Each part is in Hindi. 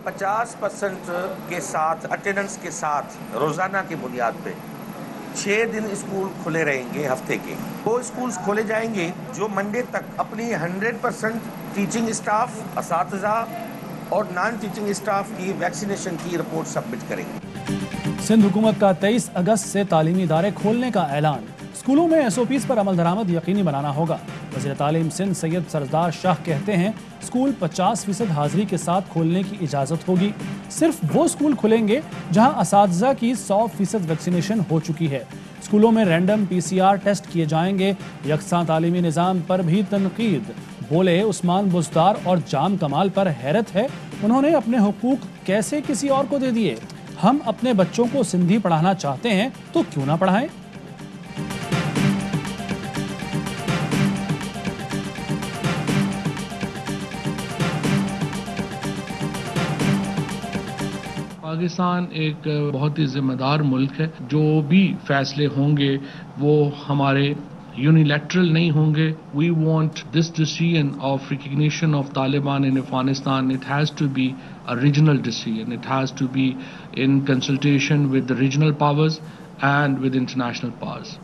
50% के साथ अटेंडेंस के साथ रोजाना की बुनियाद पे 6 दिन स्कूल खुले रहेंगे हफ्ते के। वो स्कूल्स खोले जाएंगे जो मंडे तक अपनी 100% टीचिंग स्टाफ, असातिज़ा और नॉन टीचिंग स्टाफ की वैक्सीनेशन की रिपोर्ट सबमिट करेंगे। सिंध हुकूमत का 23 अगस्त से तालीमी इदारे खोलने का ऐलान। स्कूलों में SOPs पर अमल दरामद यकीनी बनाना होगा। वज़ीर तालीम सिंध सैयद सरदार शाह कहते हैं स्कूल 50% हाजिरी के साथ खोलने की इजाज़त होगी। सिर्फ वो स्कूल खुलेंगे जहां असातिज़ा की 100% वैक्सीनेशन हो चुकी है। स्कूलों में रैंडम PCR टेस्ट किए जाएंगे। यकसा तालीमी निज़ाम पर भी तनकीद। बोले उस्मान बुज़दार और जाम कमाल पर हैरत है, उन्होंने अपने हुकूक कैसे किसी और को दे दिए। हम अपने बच्चों को सिंधी पढ़ाना चाहते हैं तो क्यों ना पढ़ाएं। पाकिस्तान एक बहुत ही जिम्मेदार मुल्क है। जो भी फैसले होंगे वो हमारे यूनिलैटरल नहीं होंगे। We want this decision of recognition of Taliban in Afghanistan, it has to be a regional decision. It has to be in consultation with the regional powers and with international powers.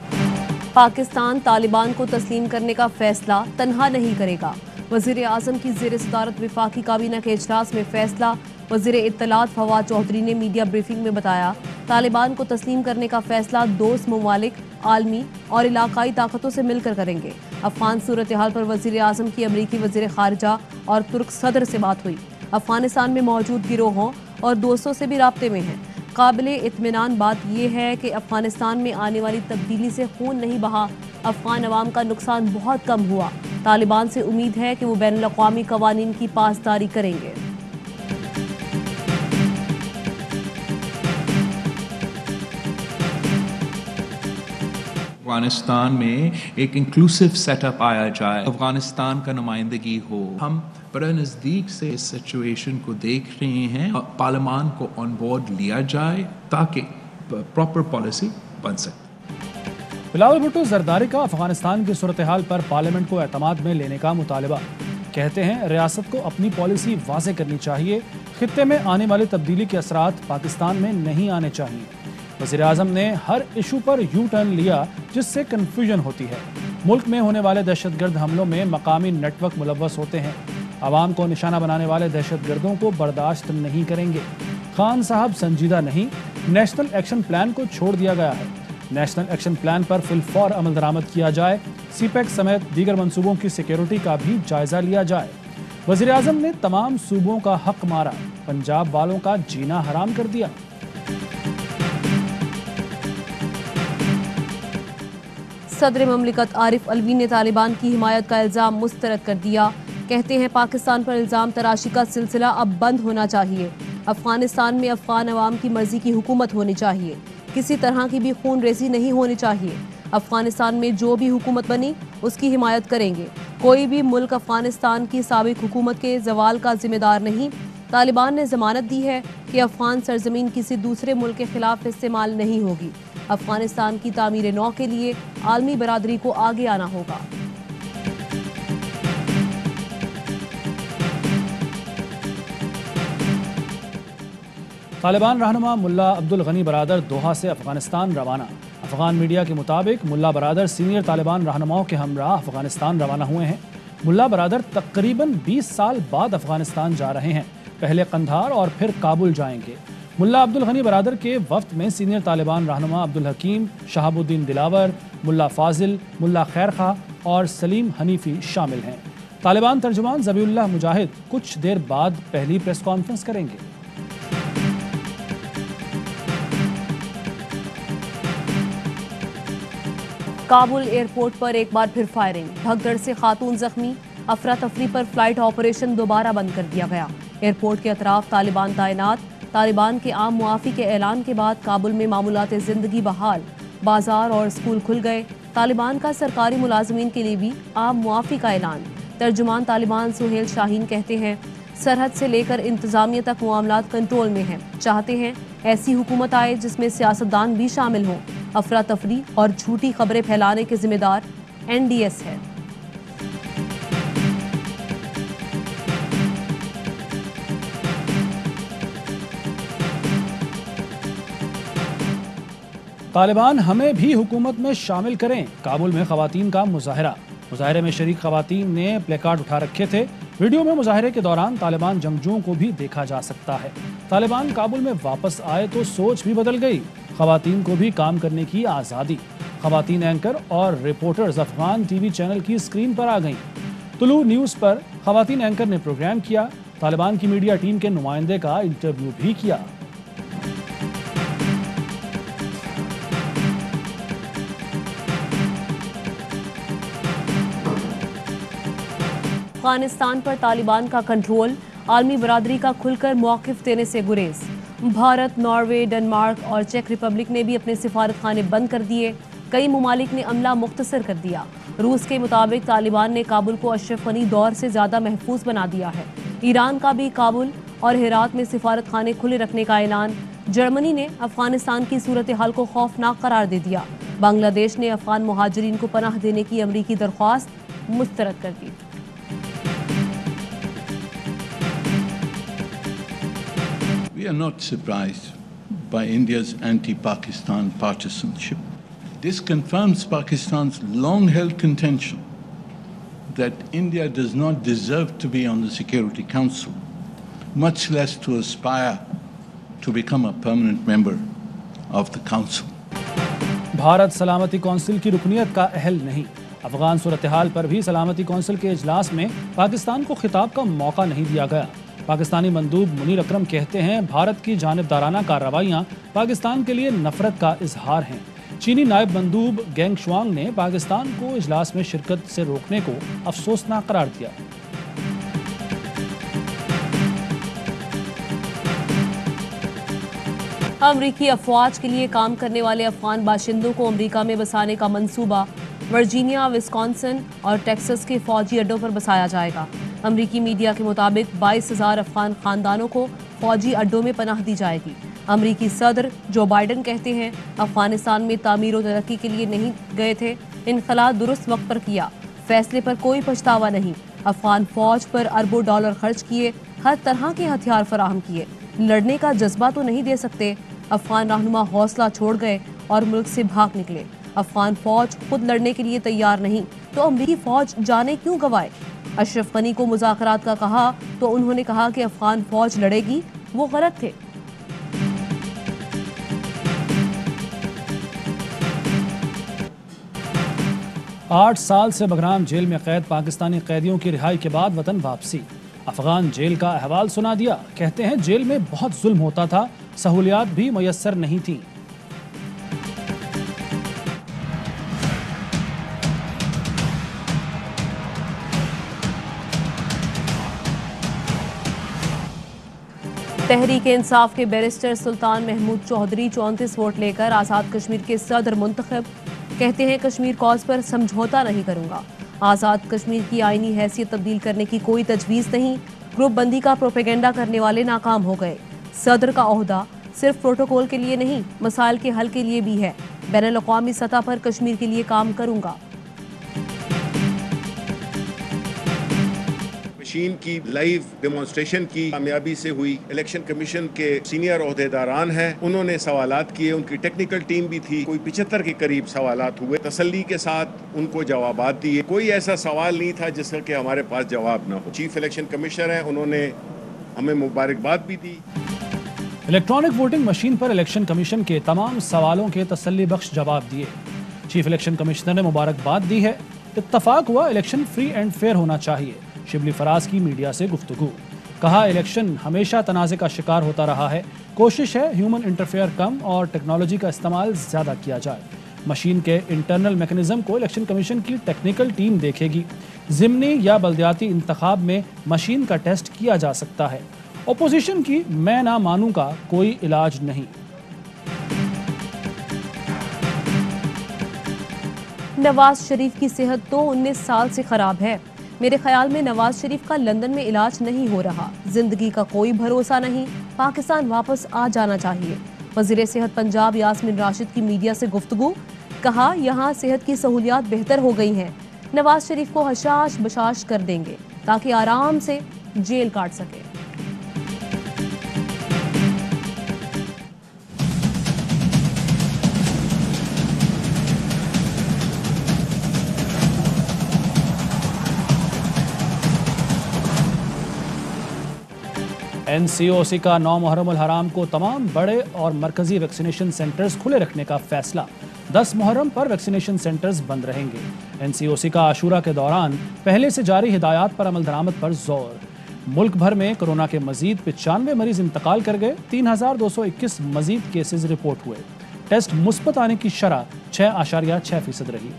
Pakistan Taliban को तस्लीम करने का फैसला तन्हा नहीं करेगा। वज़ीर आज़म की ज़ेर सदारत वफाकी काबीना के इजलास में फैसला। वज़ीर इत्तलात फवाद चौधरी ने मीडिया ब्रीफिंग में बताया तालिबान को तस्लीम करने का फैसला दोस्त ममालिक, आलमी और इलाकाई ताकतों से मिलकर करेंगे। अफगान सूरत हाल पर वज़ीर आज़म की अमरीकी वज़ीर ख़ारिजा और तुर्क सदर से बात हुई। अफगानिस्तान में मौजूद गिरोहों और दोस्तों से भी राब्ते में हैं। काबिले इत्मीनान बात यह है कि अफगानिस्तान में आने वाली तब्दीली से खून नहीं बहा, अफगान अवाम का नुकसान बहुत कम हुआ। तालिबान से उम्मीद है कि वो बैनुल अक़वामी क़वानीन की पासदारी करेंगे। अफगानिस्तान में एक इंक्लूसिव सेटअप आया जाए, अफगानिस्तान का नुमाइंदगी हो। हम बड़े नज़दीक से इस सिचुएशन को देख रहे हैं। पार्लियामान को ऑन बोर्ड लिया जाए ताकि प्रॉपर पॉलिसी बन सके। बिलावल भुट्टो जरदारी का अफगानिस्तान की सूरत हाल पर पार्लियामेंट को एतमाद में लेने का मुतालबा। कहते हैं रियासत को अपनी पॉलिसी वाज़ेह करनी चाहिए। खित्ते में आने वाली तब्दीली के असरात पाकिस्तान में नहीं आने चाहिए। वज़ीर आज़म ने हर इशू पर यू टर्न लिया जिससे कन्फ्यूजन होती है। मुल्क में होने वाले दहशतगर्द हमलों में मकामी नेटवर्क मुलव्वस होते हैं। आवाम को निशाना बनाने वाले दहशतगर्दों को बर्दाश्त नहीं करेंगे। खान साहब संजीदा नहीं, नेशनल एक्शन प्लान को छोड़ दिया गया है। नेशनल एक्शन प्लान पर फिलफौर अमल दरामद किया जाए। CPEC समेत दीगर मनसूबों की सिक्योरिटी का भी जायजा लिया जाए। वज़ीर आज़म ने तमाम सूबों का हक मारा, पंजाब वालों का जीना हराम कर दिया। सदर ममलिकत आरिफ अलवी ने तालिबान की हिमायत का इल्ज़ाम मुस्तरद कर दिया। कहते हैं पाकिस्तान पर इल्ज़ाम तराशी का सिलसिला अब बंद होना चाहिए। अफगानिस्तान में अफगान अवाम की मर्जी की हुकूमत होनी चाहिए। किसी तरह की भी खून रेजी नहीं होनी चाहिए। अफगानिस्तान में जो भी हुकूमत बनी उसकी हिमायत करेंगे। कोई भी मुल्क अफगानिस्तान की साबिक हुकूमत के जवाल का जिम्मेदार नहीं। तालिबान ने जमानत दी है कि अफगान सरजमीन किसी दूसरे मुल्क के खिलाफ इस्तेमाल नहीं होगी। अफगानिस्तान की तामीर नौ के लिए आलमी बरादरी को आगे आना होगा। तालिबान रहनुमा मुल्ला अब्दुल गनी बरादर दोहा से अफगानिस्तान रवाना। अफगान मीडिया के मुताबिक मुल्ला बरादर सीनियर तालिबान रहनुमाओं के हमराह अफगानिस्तान रवाना हुए हैं। मुल्ला बरादर तकरीबन 20 साल बाद अफगानिस्तान जा रहे हैं। पहले कंधार और फिर काबुल जाएंगे। मुल्ला अब्दुल गनी बरादर के वफ्द में सीनियर तालिबान रहनुमा अब्दुल हकीम, शहाबुद्दीन दिलावर, मुल्ला फाजिल, मुल्ला खैर खा और सलीम हनीफी शामिल हैं। तालिबान तर्जुमान ज़बीउल्लाह मुजाहिद कुछ देर बाद पहली प्रेस कॉन्फ्रेंस करेंगे। काबुल एयरपोर्ट पर एक बार फिर फायरिंग, भगदड़ से खातून जख्मी। अफरा तफरी पर फ्लाइट ऑपरेशन दोबारा बंद कर दिया गया। एयरपोर्ट के अतराफ तालिबान तैनात। तालिबान के आम मुआफ़ी के ऐलान के बाद काबुल में मामूलात ज़िंदगी बहाल, बाजार और स्कूल खुल गए। तालिबान का सरकारी मुलाजमीन के लिए भी आम मुआफ़ी का ऐलान। तर्जुमान तालिबान सुहेल शाहीन कहते हैं सरहद से लेकर इंतज़ामिया तक मामलात कंट्रोल में हैं। चाहते हैं ऐसी हुकूमत आए जिसमें सियासतदान भी शामिल हों। अफरा तफरी और झूठी खबरें फैलाने के जिम्मेदार NDS है। तालिबान हमें भी हुकूमत में शामिल करें। काबुल में खवातीन का मुजाहरा। मुजाहरे में शरीक खवातीन ने प्लेकार्ड उठा रखे थे। वीडियो में मुजाहरे के दौरान तालिबान जंगजुओं को भी देखा जा सकता है। तालिबान काबुल में वापस आए तो सोच भी बदल गई। खवातीन को भी काम करने की आज़ादी। खवातीन एंकर और रिपोर्टर्स अफगान टीवी चैनल की स्क्रीन पर आ गईं। तुलू न्यूज़ पर खवातीन एंकर ने प्रोग्राम किया। तालिबान की मीडिया टीम के नुमाइंदे का इंटरव्यू भी किया। अफगानिस्तान पर तालिबान का कंट्रोल, आलमी बरादरी का खुलकर मौक़िफ़ देने से गुरेज। भारत, नॉर्वे, डेनमार्क और चेक रिपब्लिक ने भी अपने सिफारतखाने बंद कर दिए। कई ममालिक ने अमला मुख्तसर कर दिया। रूस के मुताबिक तालिबान ने काबुल को अशरफ गनी दौर से ज़्यादा महफूज बना दिया है। ईरान का भी काबुल और हेरात में सिफारतखाने खुले रखने का ऐलान। जर्मनी ने अफगानिस्तान की सूरत हाल को खौफनाक करार दे दिया। बांग्लादेश ने अफगान मुहाजिरीन को पनाह देने की अमरीकी दरख्वास्त मुस्तरद कर दी। We are not surprised by India's anti-Pakistan partisanship. This confirms Pakistan's long-held contention that India does not deserve to be on the Security Council, much less to aspire to become a permanent member of the Council. Bharat सलामती कौंसिल की रुकनियत का अहल नहीं। अफगान सूरत हाल पर भी सलामती कौंसिल के इजलास में पाकिस्तान को खिताब का मौका नहीं दिया गया। पाकिस्तानी मंदूब मुनीर अकरम कहते हैं भारत की जानिबदाराना कार्रवाइयाँ पाकिस्तान के लिए नफरत का इजहार हैं। चीनी नायब मंदूब गेंग शुआंग ने पाकिस्तान को इजलास में शिरकत से रोकने को अफसोसनाक करार दिया। अमरीकी अफवाज के लिए काम करने वाले अफगान बाशिंदों को अमरीका में बसाने का मंसूबा। वर्जीनिया, विस्कॉन्सिन और टेक्सास के फौजी अड्डों पर बसाया जाएगा। अमरीकी मीडिया के मुताबिक 22,000 अफगान खानदानों को फौजी अड्डों में पनाह दी जाएगी। अमरीकी सदर जो बाइडन कहते हैं अफगानिस्तान में तामीर और तरक्की के लिए नहीं गए थे, इनखला दुरुस्त वक्त पर किया, फैसले पर कोई पछतावा नहीं। अफगान फौज पर अरबों डॉलर खर्च किए, हर तरह के हथियार फराहम किए, लड़ने का जज्बा तो नहीं दे सकते। अफगान रहनुमा हौसला छोड़ गए और मुल्क से भाग निकले। अफगान फौज खुद लड़ने के लिए तैयार नहीं तो अमरीकी फौज जाने क्यों गंवाए। अशरफ गनी को मुज़ाकरात का कहा तो उन्होंने कहा कि अफगान फौज लड़ेगी, वो गलत थे। आठ साल से बगराम जेल में कैद पाकिस्तानी कैदियों की रिहाई के बाद वतन वापसी। अफगान जेल का अहवाल सुना दिया। कहते हैं जेल में बहुत जुल्म होता था, सहूलियात भी मुयस्सर नहीं थी। तहरीक इंसाफ के बैरिस्टर सुल्तान महमूद चौधरी 34 वोट लेकर आज़ाद कश्मीर के सदर मुंतखब। कहते हैं कश्मीर कॉज पर समझौता नहीं करूंगा। आज़ाद कश्मीर की आईनी हैसियत तब्दील करने की कोई तजवीज़ नहीं। ग्रुप बंदी का प्रोपेगेंडा करने वाले नाकाम हो गए। सदर का ओहदा सिर्फ प्रोटोकॉल के लिए नहीं, मसाइल के हल के लिए भी है। बैनुल अक़वामी सतह पर कश्मीर के लिए काम करूंगा। मशीन की लाइव डेमोन्स्ट्रेशन की कामयाबी से हुई। इलेक्शन कमीशन के सीनियर ओहदेदारान हैं, उन्होंने सवालात किए, उनकी टेक्निकल टीम भी थी। कोई 75 के करीब सवालात हुए, तसल्ली के साथ उनको जवाबात दिए। कोई ऐसा सवाल नहीं था जिसका कि हमारे पास जवाब ना हो। चीफ इलेक्शन कमिश्नर हैं, उन्होंने हमें मुबारकबाद भी दी। इलेक्ट्रॉनिक वोटिंग मशीन पर इलेक्शन कमीशन के तमाम सवालों के तसल्ली बख्श जवाब दिए। चीफ इलेक्शन कमिश्नर ने मुबारकबाद दी है। इत्तफाक हुआ इलेक्शन फ्री एंड फेयर होना चाहिए। शिबली फराज की मीडिया से गुफ्तगू। कहा इलेक्शन हमेशा तनाज़े का शिकार होता रहा है। कोशिश है ह्यूमन इंटरफेयर कम और टेक्नोलॉजी का इस्तेमाल ज़्यादा किया जाए। मशीन के इंटरनल मैकेनिज्म को इलेक्शन कमीशन की टेक्निकल टीम देखेगी। ज़िमनी या बल्दियाती इंतखाब में मशीन का टेस्ट किया जा सकता है। ओपोजिशन की मैं ना मानूं का कोई इलाज नहीं। नवाज शरीफ की सेहत तो 19 साल से खराब है। मेरे ख्याल में नवाज शरीफ का लंदन में इलाज नहीं हो रहा। जिंदगी का कोई भरोसा नहीं, पाकिस्तान वापस आ जाना चाहिए। वज़ीर सेहत पंजाब यास्मीन राशिद की मीडिया से गुफ्तगू। कहा यहाँ सेहत की सहूलियात बेहतर हो गई हैं। नवाज शरीफ को हशाश बशाश कर देंगे ताकि आराम से जेल काट सके। NCOC का 9 मुहर्रम उल हराम को तमाम बड़े और मरकजी वैक्सीनेशन सेंटर्स खुले रखने का फैसला। 10 मुहर्रम पर वैक्सीनेशन सेंटर्स बंद रहेंगे। NCOC का आशूरा के दौरान पहले से जारी हिदायत पर अमल दरामद पर जोर। मुल्क भर में कोरोना के मजीद 95 मरीज इंतकाल कर गए। 3221 मजीद केसेज रिपोर्ट हुए। टेस्ट मुस्बत आने की शरह 6.6% रही।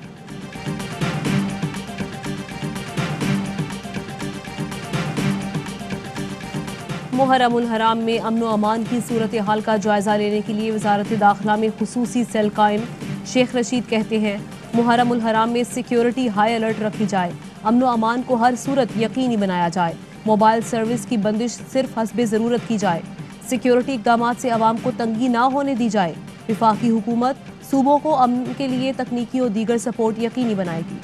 मुहर्रम उल हराम में अमन व अमान की सूरत हाल का जायजा लेने के लिए वजारत दाखिला में खुसूसी सेल कायम। शेख रशीद कहते हैं मुहर्रम उल हराम में सिक्योरिटी हाई अलर्ट रखी जाए, अमन व अमान को हर सूरत यकीनी बनाया जाए, मोबाइल सर्विस की बंदिश सिर्फ हस्बे ज़रूरत की जाए, सिक्योरिटी इक़दामात से आवाम को तंगी ना होने दी जाए। विफाकी हुकूमत सूबों को अमन के लिए तकनीकी और दीगर सपोर्ट यकीनी बनाएगी।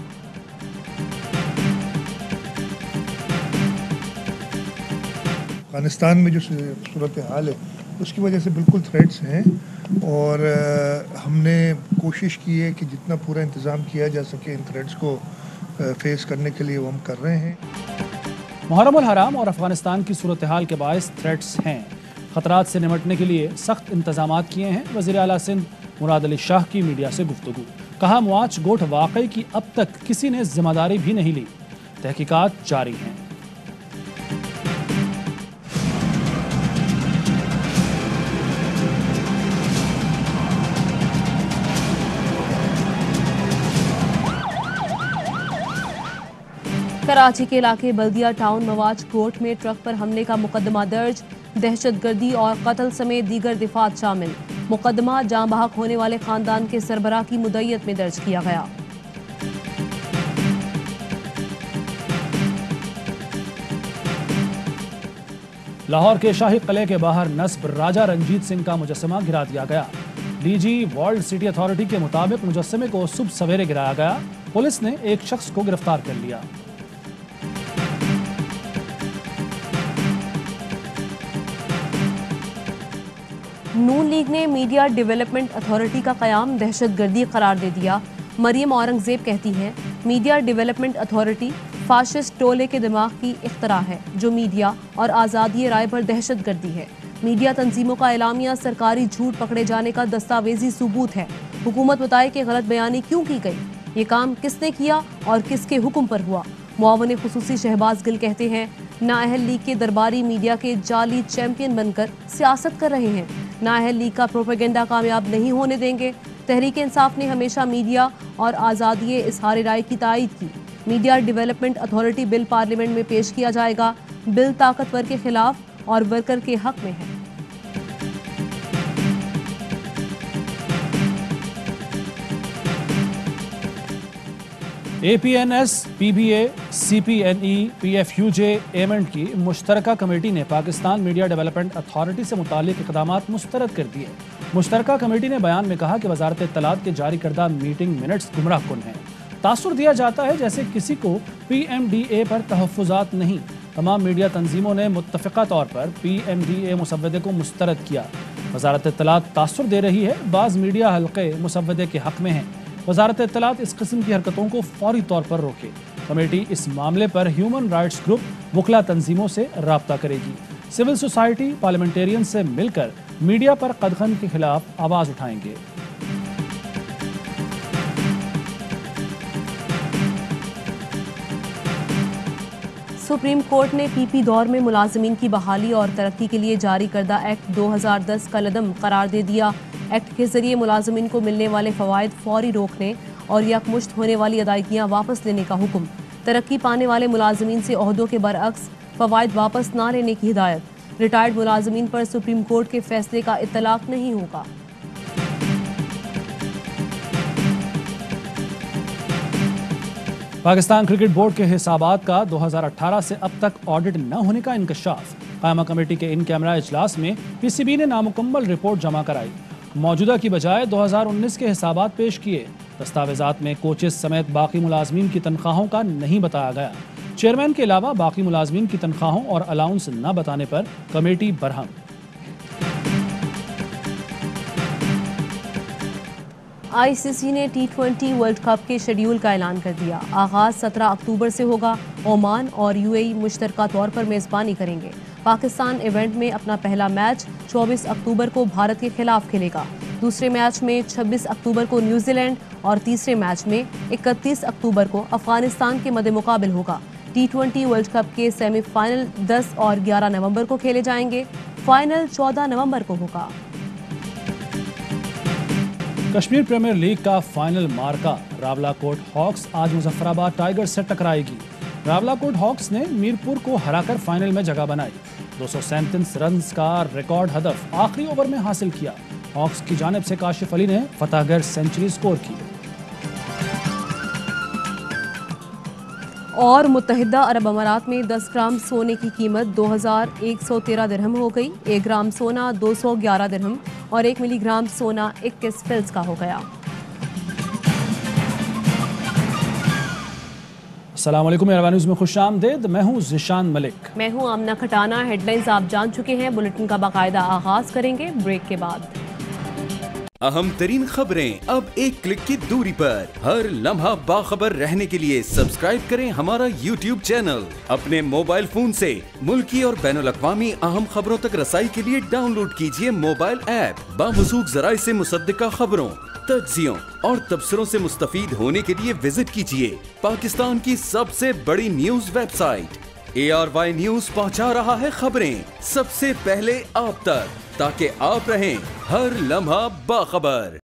अफगानिस्तान में जो सूरत हाल है उसकी वजह से बिल्कुल थ्रेट्स हैं और हमने कोशिश की है कि जितना पूरा इंतज़ाम किया जा सके इन थ्रेट्स को फेस करने के लिए वो हम कर रहे हैं। मुहर्रम उल हराम और अफगानिस्तान की सूरत हाल के बायस थ्रेट्स हैं। खतरात से निपटने के लिए सख्त इंतजाम किए हैं। वज़ीर आला सिंध मुराद अली शाह की मीडिया से गुफ्तगू। कहा मुआच गोठ वाकई की अब तक किसी ने जिम्मेदारी भी नहीं ली, तहकीकात जारी हैं। कराची के इलाके बल्दिया टाउन मवाज कोर्ट में ट्रक पर हमले का मुकदमा दर्ज। दहशतगर्दी और कत्ल समेत दीगर दिफात शामिल। मुकदमा जाँ बहक होने वाले खानदान के सरबराह की मुद्दत में दर्ज किया गया। लाहौर के शाही किले के बाहर नस्ब राजा रंजीत सिंह का मुजस्समा गिरा दिया गया। DG वर्ल्ड सिटी अथॉरिटी के मुताबिक मुजस्समे को सुबह सवेरे गिराया गया। पुलिस ने एक शख्स को गिरफ्तार कर लिया। नून लीग ने मीडिया डेवलपमेंट अथॉरिटी का क़याम दहशतगर्दी करार दे दिया। मरियम औरंगजेब कहती हैं मीडिया डेवलपमेंट अथॉरिटी फाशिस्ट टोले के दिमाग की इख्तरा है जो मीडिया और आज़ादी राय पर दहशतगर्दी है। मीडिया तंजीमों का एलामिया सरकारी झूठ पकड़े जाने का दस्तावेजी सबूत है। हुकूमत बताए कि गलत बयानी क्यों की गई, ये काम किसने किया और किसके हुक्म पर हुआ। मुआवन खुसूसी शहबाज गिल कहते हैं नाअहल लीग के दरबारी मीडिया के जाली चैंपियन बनकर सियासत कर रहे हैं। नाअहल लीग का प्रोपेगेंडा कामयाब नहीं होने देंगे। तहरीक इंसाफ ने हमेशा मीडिया और आज़ादी इजहार राय की तायद की। Media development authority bill parliament में पेश किया जाएगा। बिल ताकतवर के खिलाफ और वर्कर के हक में है। APNS, PBA, CPNE, PFUJ, एमेंट की मुश्तरका कमेटी ने पाकिस्तान मीडिया डेवलपमेंट अथॉरिटी से मुतालिक इक़दामात मुस्तरद कर दिए। मुश्तरका कमेटी ने बयान में कहा कि वजारत इत्तलात के जारी करदा मीटिंग मिनट्स गुमराह कुन हैं। तासुर दिया जाता है जैसे किसी को PMDA पर तहफ़्फ़ुज़ात नहीं। तमाम मीडिया तंजीमों ने मुत्तफ़िक़ा तौर पर PMDA मुसव्वदे को मुस्तरद किया। वजारत इत्तलात तासुर दे रही है, बाज़ मीडिया हल्के मुसव्वदे के हक़ में हैं। वजारत इत्तलात इस किस्म की हरकतों को फौरी तौर पर रोके। कमेटी इस मामले पर ह्यूमन राइट्स ग्रुप वकला तंजीमों से राब्ता करेगी। सिविल सोसाइटी पार्लियामेंटेरियन से मिलकर मीडिया पर कदगन के खिलाफ आवाज़ उठाएंगे। सुप्रीम कोर्ट ने PP दौर में मुलाजमीन की बहाली और तरक्की के लिए जारी करदा एक्ट 2010 का लदम करार दे दिया। एक्ट के जरिए मुलाजमीन को मिलने वाले फ़वाइद फौरी रोकने और यकमुश्त होने वाली अदायगियाँ वापस लेने का हुक्म। तरक्की पाने वाले मुलाजमीन से ओहदों के बरअक्स फ़वाइद वापस ना लेने की हिदायत। रिटायर्ड मुलाजमीन पर सुप्रीम कोर्ट के फैसले का इत्तलाक नहीं होगा। पाकिस्तान क्रिकेट बोर्ड के हिसाबात का 2018 से अब तक ऑडिट न होने का इंकशाफ। कायमा कमेटी के इन कैमरा इजलास में PCB ने नामुकम्मल रिपोर्ट जमा कराई। मौजूदा की बजाय 2019 के हिसाबात पेश किए। दस्तावेजात में कोचेस समेत बाकी मुलाजमीन की तनख्वाहों का नहीं बताया गया। चेयरमैन के अलावा बाकी मुलाजमीन की तनख्वाहों और अलाउंस न बताने पर कमेटी बरहम। आईसीसी ने T20 वर्ल्ड कप के शेड्यूल का ऐलान कर दिया। आगाज 17 अक्टूबर से होगा। ओमान और यूएई मुश्तरका तौर पर मेजबानी करेंगे। पाकिस्तान इवेंट में अपना पहला मैच 24 अक्टूबर को भारत के खिलाफ खेलेगा। दूसरे मैच में 26 अक्टूबर को न्यूजीलैंड और तीसरे मैच में 31 अक्टूबर को अफगानिस्तान के मद्देमुकाबिल होगा। T20 वर्ल्ड कप के सेमीफाइनल 10 और 11 नवंबर को खेले जाएंगे। फाइनल 14 नवंबर को होगा। कश्मीर प्रीमियर लीग का फाइनल मार्का रावलाकोट हॉक्स आज मुजफ्फराबाद टाइगर्स से टकराएगी। रावलाकोट हॉक्स ने मीरपुर को हराकर फाइनल में जगह बनाई। 237 रन का रिकॉर्ड हदफ आखिरी ओवर में हासिल किया। हॉक्स की जानिब से काशिफ अली ने फतहगर सेंचुरी स्कोर की। और मुत्तहिदा अरब अमारात में 10 ग्राम सोने की कीमत 2113 दिरहम हो गई। 1 ग्राम सोना 211 दिरहम और 1 मिलीग्राम सोना 21 फिल्स का हो गया। अस्सलाम वालेकुम, अरबा न्यूज़ में खुशामदीद। मैं हूं ज़िशान मलिक। मैं हूं आमना खटाना। हेडलाइंस आप जान चुके हैं। बुलेटिन का बाकायदा आगाज करेंगे ब्रेक के बाद। अहम तरीन खबरें अब एक क्लिक की दूरी पर। हर लम्हा बाखबर रहने के लिए सब्सक्राइब करें हमारा YouTube चैनल। अपने मोबाइल फोन से मुल्की और बैनुल-अक़वामी अहम खबरों तक रसाई के लिए डाउनलोड कीजिए मोबाइल ऐप। बामसूख जराए से मुसद्दिका खबरों, तज्जियों और तबसरों से मुस्तफीद होने के लिए विजिट कीजिए पाकिस्तान की सबसे बड़ी न्यूज वेबसाइट। ARY न्यूज पहुंचा रहा है खबरें सबसे पहले आप तक, ताकि आप रहें हर लम्हा बाखबर।